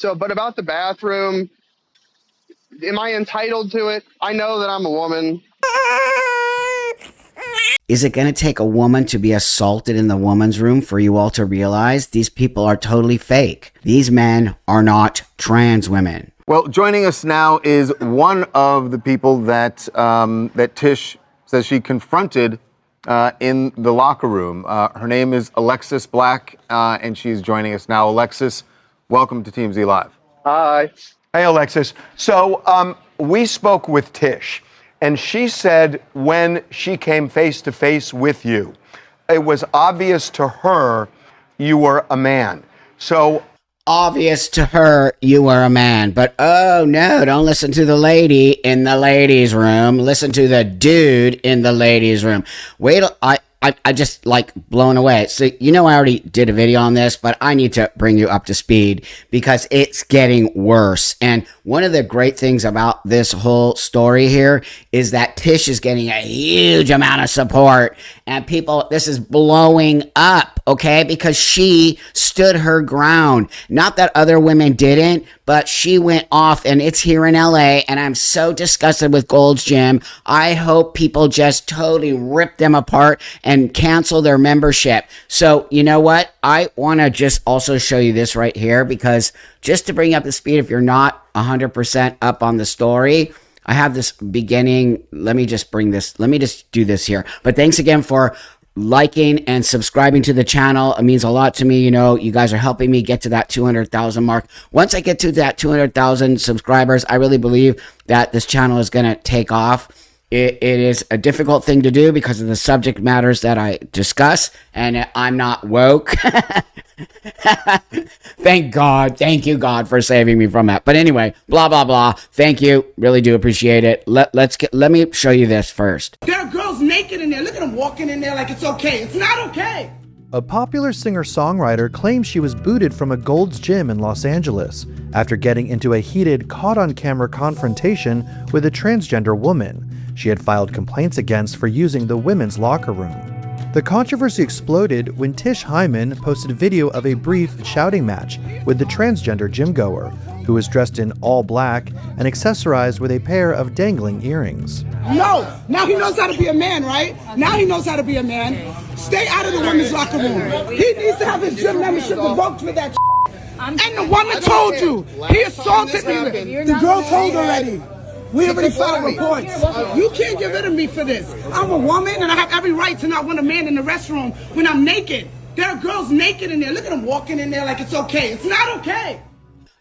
But about the bathroom, am I entitled to it? I know that I'm a woman. Is it going to take a woman to be assaulted in the woman's room for you all to realize these people are totally fake? These men are not trans women. Well, joining us now is one of the people that that Tish says she confronted in the locker room. Her name is Alexis Black, and she's joining us now. Alexis, welcome to TMZ Live. Hi. Hey, Alexis. So we spoke with Tish, and she said when she came face to face with you, it was obvious to her you were a man. So obvious to her you were a man, but oh no, don't listen to the lady in the ladies' room. Listen to the dude in the ladies' room. Wait till I just like blown away. So, you know, I already did a video on this, but I need to bring you up to speed because it's getting worse. And one of the great things about this whole story here is that Tish is getting a huge amount of support and people, this is blowing up, okay? Because she stood her ground. Not that other women didn't, but she went off and it's here in LA and I'm so disgusted with Gold's Gym. I hope people just totally rip them apart and cancel their membership. So you know what? I want to just also show you this right here because just to bring up the speed, if you're not 100% up on the story, I have this beginning. Let me just do this here. But thanks again for liking and subscribing to the channel. It means a lot to me. You know, you guys are helping me get to that 200,000 mark. Once I get to that 200,000 subscribers, I really believe that this channel is going to take off. It is a difficult thing to do because of the subject matters that I discuss, and I'm not woke. Thank God. Thank you, God, for saving me from that. But anyway, blah, blah, blah. Thank you. Really do appreciate it. Let me show you this first. There are girls naked in there. Look at them walking in there like it's okay. It's not okay. A popular singer-songwriter claims she was booted from a Gold's Gym in Los Angeles after getting into a heated, caught-on-camera confrontation with a transgender woman she had filed complaints against for using the women's locker room. The controversy exploded when Tish Hyman posted a video of a brief shouting match with the transgender gym-goer, who was dressed in all black and accessorized with a pair of dangling earrings. No! Now he knows how to be a man, right? Now he knows how to be a man. Stay out of the women's locker room. He needs to have his gym membership revoked for that. And the woman told you. He assaulted me. The girl told already. We already filed reports. You can't get rid of me for this. I'm a woman and I have every right to not want a man in the restroom when I'm naked. There are girls naked in there. Look at them walking in there like it's okay. It's not okay.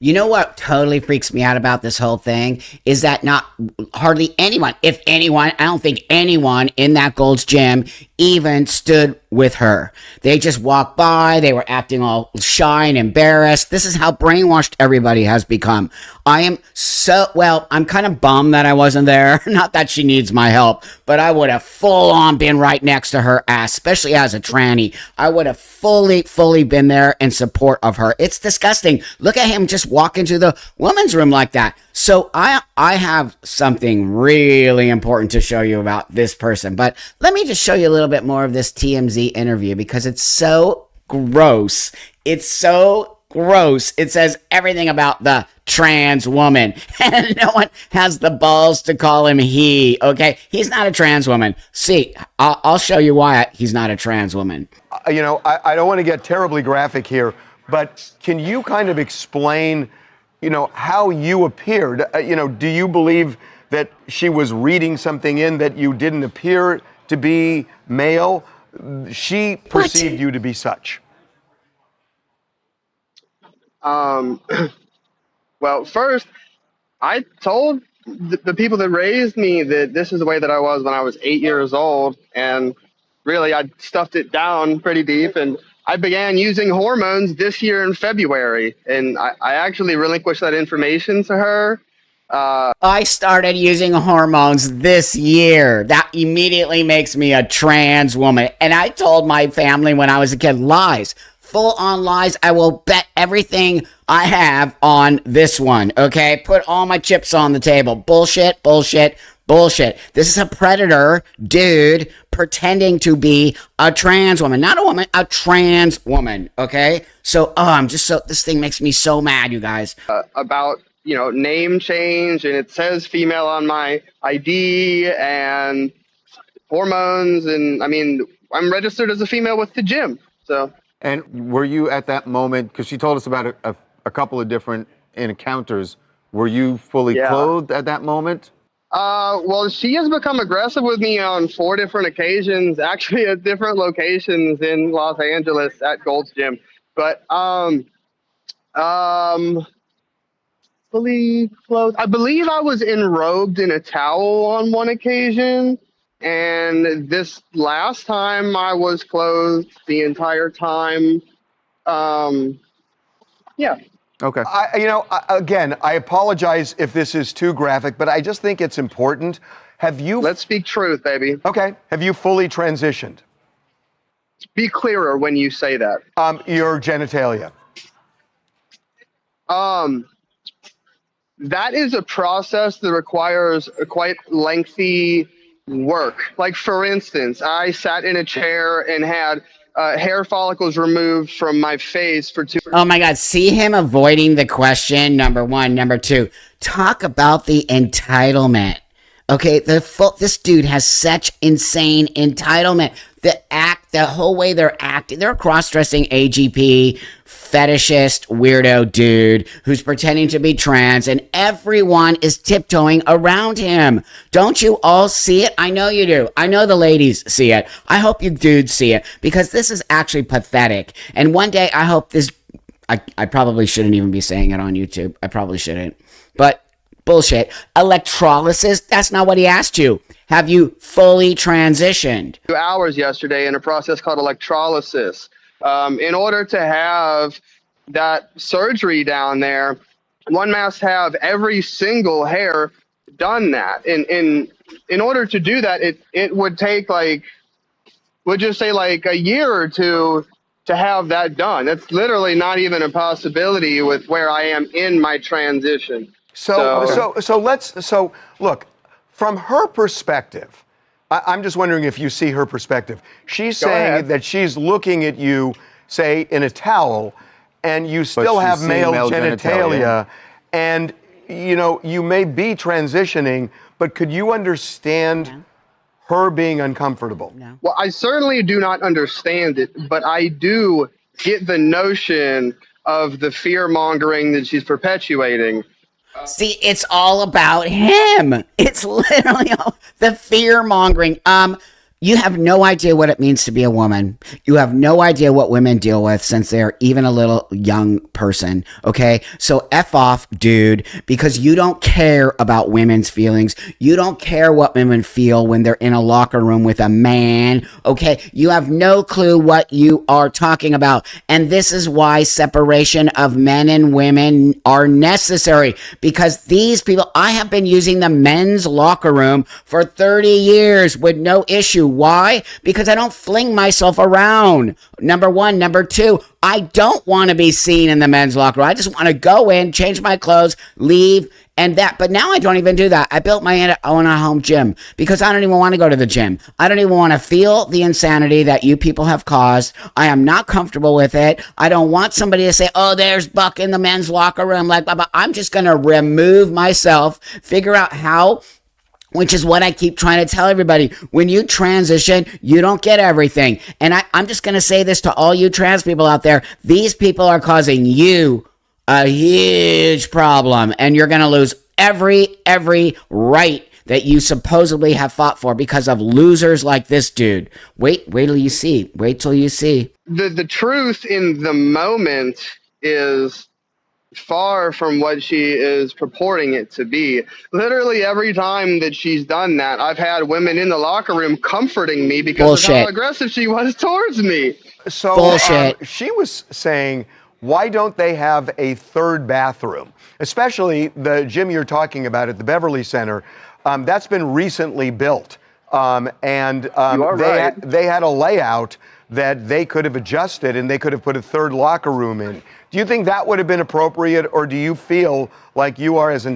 You know what totally freaks me out about this whole thing is that not hardly anyone, if anyone, I don't think anyone in that Gold's Gym even stood with her. They just walked by. They were acting all shy and embarrassed. This is how brainwashed everybody has become. I'm kind of bummed that I wasn't there. Not that she needs my help, but I would have full on been right next to her ass, especially as a tranny. I would have fully been there in support of her. It's disgusting. Look at him just walk into the women's room like that. So I have something really important to show you about this person, but let me just show you a little bit more of this TMZ interview because it's so gross. It's so gross. It says everything about the trans woman and no one has the balls to call him he. Okay, he's not a trans woman. See, I'll show you why he's not a trans woman. You know, I don't want to get terribly graphic here, but can you kind of explain, you know, how you appeared? You know, do you believe that she was reading something in that you didn't appear to be male? She perceived you to be such. Well, first, I told the people that raised me that this is the way that I was when I was 8 years old, and really I stuffed it down pretty deep, and I began using hormones this year in February, and I actually relinquished that information to her. I started using hormones this year. That immediately makes me a trans woman. And I told my family when I was a kid, lies. Full on lies. I will bet everything I have on this one, okay? Put all my chips on the table. Bullshit, bullshit, Bullshit. This is a predator dude pretending to be a trans woman. Not a woman, a trans woman. Okay? So, this thing makes me so mad, you guys. About, name change, and it says female on my ID, and hormones, and I mean, I'm registered as a female with the gym. So. And were you at that moment, because she told us about a couple of different encounters, were you fully clothed at that moment? Well, she has become aggressive with me on 4 different occasions, actually at different locations in Los Angeles at Gold's Gym. But fully clothed. I believe I was enrobed in a towel on one occasion, and this last time I was clothed the entire time. Yeah. Okay. Again, I apologize if this is too graphic, but I just think it's important. Let's speak truth, baby. Okay. Have you fully transitioned? Be clearer when you say that. Your genitalia. That is a process that requires a quite lengthy work. Like, for instance, I sat in a chair and had hair follicles removed from my face for 2. Oh my God, see him avoiding the question, number one. Number two, talk about the entitlement. Okay, this dude has such insane entitlement. The whole way they're acting, they're a cross-dressing AGP, fetishist, weirdo dude who's pretending to be trans, and everyone is tiptoeing around him. Don't you all see it? I know you do. I know the ladies see it. I hope you dudes see it, because this is actually pathetic. And one day, I hope this... I probably shouldn't even be saying it on YouTube. I probably shouldn't. But... bullshit. Electrolysis? That's not what he asked you. Have you fully transitioned? 2 hours yesterday in a process called electrolysis. In order to have that surgery down there, one must have every single hair done that. In order to do that, it would take we'll just say a year or two to have that done. That's literally not even a possibility with where I am in my transition. So look, from her perspective, I'm just wondering if you see her perspective. She's saying that she's looking at you, say, in a towel, and you still have male genitalia, and you may be transitioning, but could you understand her being uncomfortable? No. Well, I certainly do not understand it, but I do get the notion of the fear mongering that she's perpetuating. See, it's all about him. It's literally all the fear mongering. You have no idea what it means to be a woman. You have no idea what women deal with since they're even a little young person, okay? So F off, dude, because you don't care about women's feelings. You don't care what women feel when they're in a locker room with a man, okay? You have no clue what you are talking about. And this is why separation of men and women are necessary, because these people, I have been using the men's locker room for 30 years with no issue. Why? Because I don't fling myself around. Number one. Number two, I don't want to be seen in the men's locker room. I just want to go in, change my clothes, leave, and that. But now I don't even do that. I built my own home gym because I don't even want to go to the gym. I don't even want to feel the insanity that you people have caused. I am not comfortable with it. I don't want somebody to say, oh, there's Buck in the men's locker room. Like, blah, blah. I'm just going to remove myself, figure out how. Which is what I keep trying to tell everybody. When you transition, you don't get everything. And I'm just going to say this to all you trans people out there. These people are causing you a huge problem. And you're going to lose every right that you supposedly have fought for because of losers like this dude. Wait till you see. Wait till you see. The truth in the moment is far from what she is purporting it to be. Literally every time that she's done that, I've had women in the locker room comforting me because of how aggressive she was towards me. So she was saying, why don't they have a third bathroom? Especially the gym you're talking about at the Beverly Center. That's been recently built. They had a layout that they could have adjusted and they could have put a third locker room in. Do you think that would have been appropriate, or do you feel like you are as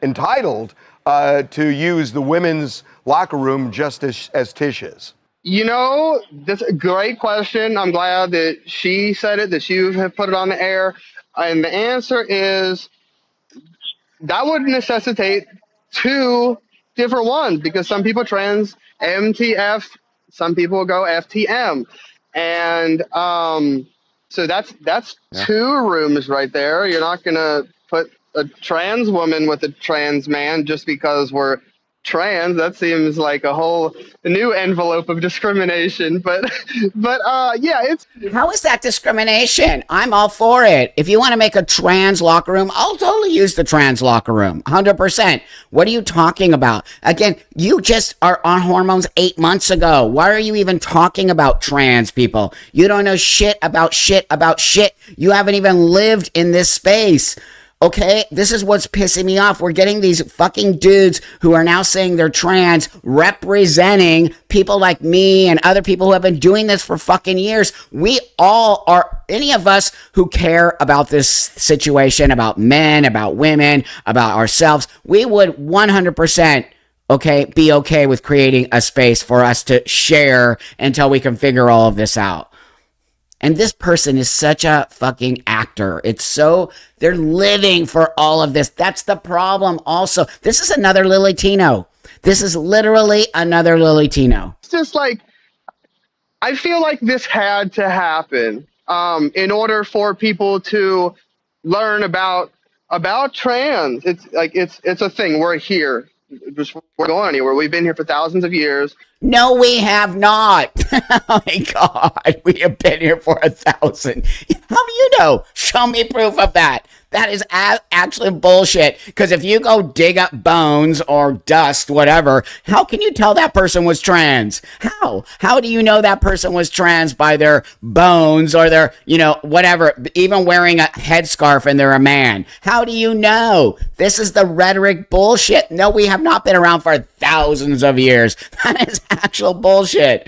entitled to use the women's locker room just as Tish is? You know, that's a great question. I'm glad that she said it, that you have put it on the air. And the answer is that would necessitate two different ones because some people trans MTF, some people go FTM. And so that's two rooms right there. You're not going to put a trans woman with a trans man just because we're trans. That seems like a whole new envelope of discrimination. But yeah, it's How is that discrimination? I'm all for it. If you want to make a trans locker room, I'll totally use the trans locker room. 100%. What are you talking about? Again, you just are on hormones 8 months ago. Why are you even talking about trans people? You don't know shit about shit about shit. You haven't even lived in this space. Okay, this is what's pissing me off. We're getting these fucking dudes who are now saying they're trans, representing people like me and other people who have been doing this for fucking years. We all are, any of us who care about this situation, about men, about women, about ourselves, we would 100% be okay with creating a space for us to share until we can figure all of this out. And this person is such a fucking actor. They're living for all of this. That's the problem also. This is another Lily Tino. This is literally another Lily Tino. just like, I feel like this had to happen in order for people to learn about trans. It's like it's a thing. We're here. We're going anywhere. We've been here for thousands of years. No, we have not. Oh my God. We have been here for 1,000. How do you know? Show me proof of that. That is actually bullshit. Because if you go dig up bones or dust, whatever, how can you tell that person was trans? How? How do you know that person was trans by their bones or their, whatever, even wearing a headscarf and they're a man? How do you know? This is the rhetoric bullshit. No, we have not been around for thousands of years. That is actual bullshit.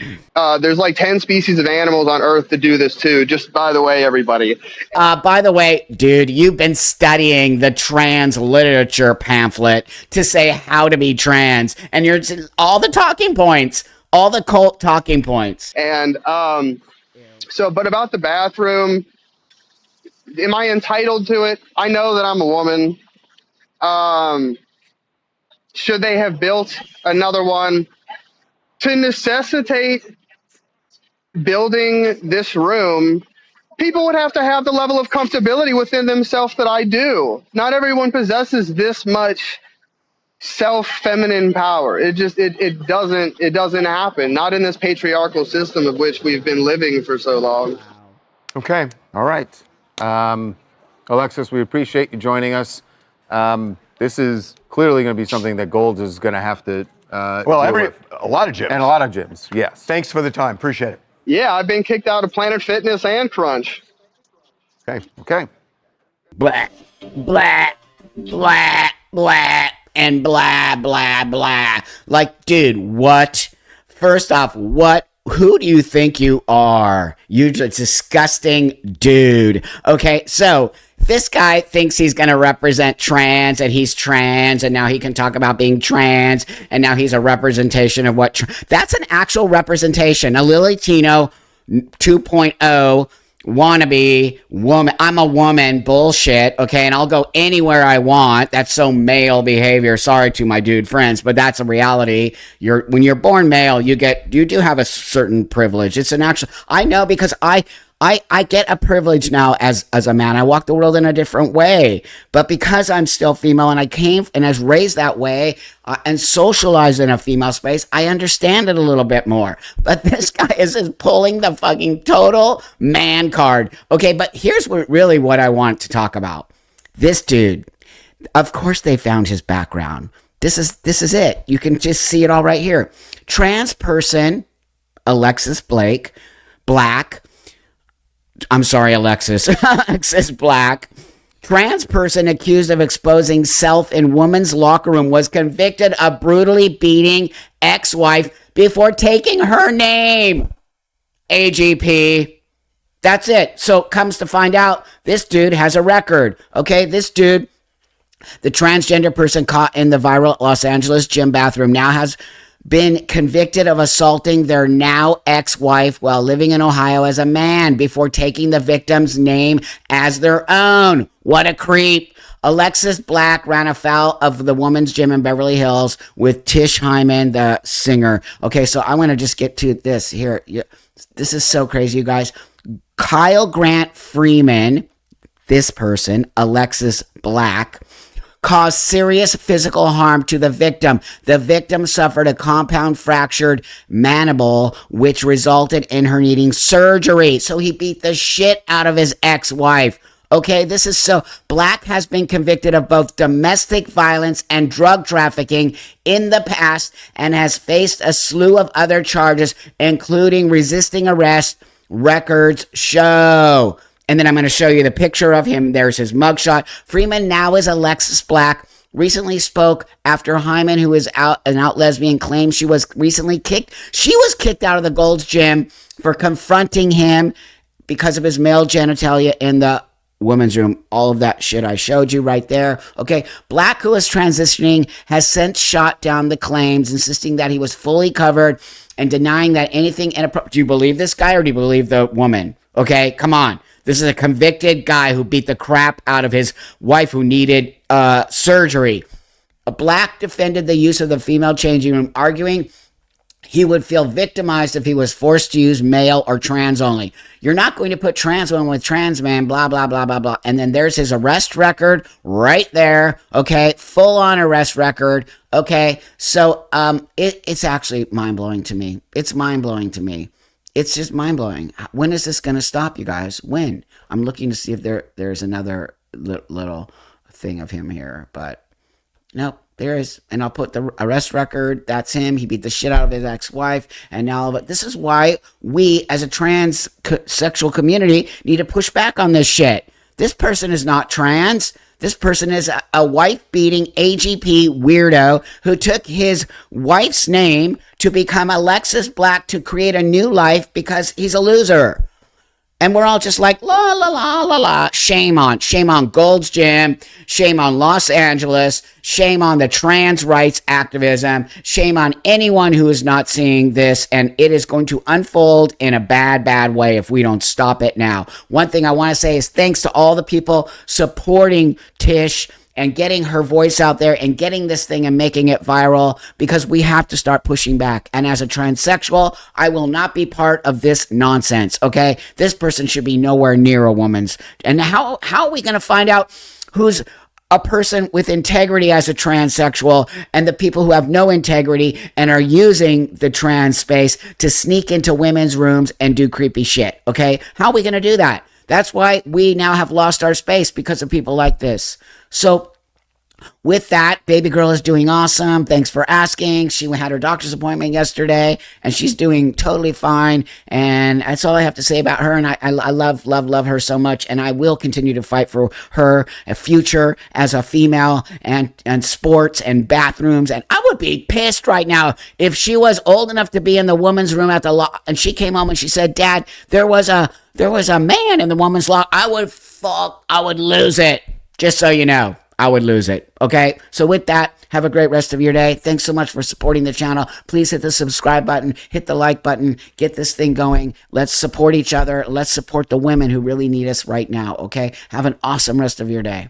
There's like 10 species of animals on Earth that do this too. Just by the way, everybody. By the way, dude, you've been studying the trans literature pamphlet to say how to be trans, and you're all the talking points, all the cult talking points. And but about the bathroom, am I entitled to it? I know that I'm a woman. Should they have built another one to necessitate building this room? People would have to have the level of comfortability within themselves that I do. Not everyone possesses this much self-feminine power. It doesn't happen. Not in this patriarchal system of which we've been living for so long. Okay. All right. Alexis, we appreciate you joining us. This is clearly going to be something that Gold is going to have to A lot of gyms. and a lot of gyms. Yes. Thanks for the time. Appreciate it. Yeah, I've been kicked out of Planet Fitness and Crunch. Okay. Blah, blah, blah, blah, and blah, blah, blah. Like, dude, what? First off, who do you think you are? You're a disgusting dude. Okay, so this guy thinks he's going to represent trans, and he's trans, and now he can talk about being trans, and now he's a representation of what... That's an actual representation. A Lily Tino 2.0 wannabe woman. I'm a woman bullshit, okay, and I'll go anywhere I want. That's so male behavior. Sorry to my dude friends, but that's a reality. When you're born male, you do have a certain privilege. It's an actual... I know because I get a privilege now as a man. I walk the world in a different way. But because I'm still female and I came and I was raised that way and socialized in a female space, I understand it a little bit more. But this guy is just pulling the fucking total man card. Okay, but here's what I want to talk about. This dude, of course they found his background. This is it. You can just see it all right here. Trans person, Alexis Black. I'm sorry, Alexis. Alexis Black. Trans person accused of exposing self in woman's locker room was convicted of brutally beating ex-wife before taking her name. AGP. That's it. So comes to find out, this dude has a record. Okay, this dude The transgender person caught in the viral Los Angeles gym bathroom now has been convicted of assaulting their now ex-wife while living in Ohio as a man before taking the victim's name as their own. What a creep. Alexis Black ran afoul of the woman's gym in Beverly Hills with Tish Hyman, the singer. Okay, so I want to just get to this here. This is so crazy, you guys. Kyle Grant Freeman, this person, Alexis Black, caused serious physical harm to the victim. The victim suffered a compound fractured mandible, which resulted in her needing surgery. So he beat the shit out of his ex-wife. Okay, this is so. Black has been convicted of both domestic violence and drug trafficking in the past and has faced a slew of other charges, including resisting arrest, records show. And then I'm going to show you the picture of him. There's his mugshot. Freeman now is Alexis Black. Recently spoke after Hyman, who is an out lesbian, claimed she was recently kicked. She was kicked out of the Gold's Gym for confronting him because of his male genitalia in the women's room. All of that shit I showed you right there. Okay. Black, who is transitioning, has since shot down the claims, insisting that he was fully covered and denying that anything inappropriate. Do you believe this guy or do you believe the woman? Okay. Come on. This is a convicted guy who beat the crap out of his wife who needed surgery. Black defended the use of the female changing room, arguing he would feel victimized if he was forced to use male or trans only. You're not going to put trans woman with trans man, blah, blah, blah, blah, blah. And then there's his arrest record right there. Okay. Full on arrest record. Okay. So it's actually mind blowing to me. It's mind blowing to me. It's just mind-blowing. When is this going to stop, you guys? When? I'm looking to see if there's another little thing of him here. But, nope, there is. And I'll put the arrest record. That's him. He beat the shit out of his ex-wife. And now, but this is why we, as a transsexual community, need to push back on this shit. This person is not trans. This person is a wife-beating AGP weirdo who took his wife's name to become Alexis Black to create a new life because he's a loser. And we're all just like, la, la, la, la, la. Shame on Gold's Gym. Shame on Los Angeles. Shame on the trans rights activism. Shame on anyone who is not seeing this. And it is going to unfold in a bad, bad way if we don't stop it now. One thing I want to say is thanks to all the people supporting Tish and getting her voice out there and getting this thing and making it viral, because we have to start pushing back. And as a transsexual, I will not be part of this nonsense, okay? This person should be nowhere near a woman's. And how are we going to find out who's a person with integrity as a transsexual and the people who have no integrity and are using the trans space to sneak into women's rooms and do creepy shit, okay? How are we going to do that? That's why we now have lost our space, because of people like this. So with that, baby girl is doing awesome. Thanks for asking. She had her doctor's appointment yesterday and she's doing totally fine. And that's all I have to say about her. And I love her so much. And I will continue to fight for her a future as a female and sports and bathrooms. And I would be pissed right now if she was old enough to be in the woman's room at the law and she came home and she said, Dad, there was a man in the woman's locker. I would lose it. Just so you know, I would lose it. Okay. So with that, have a great rest of your day. Thanks so much for supporting the channel. Please hit the subscribe button, hit the like button, get this thing going. Let's support each other. Let's support the women who really need us right now. Okay. Have an awesome rest of your day.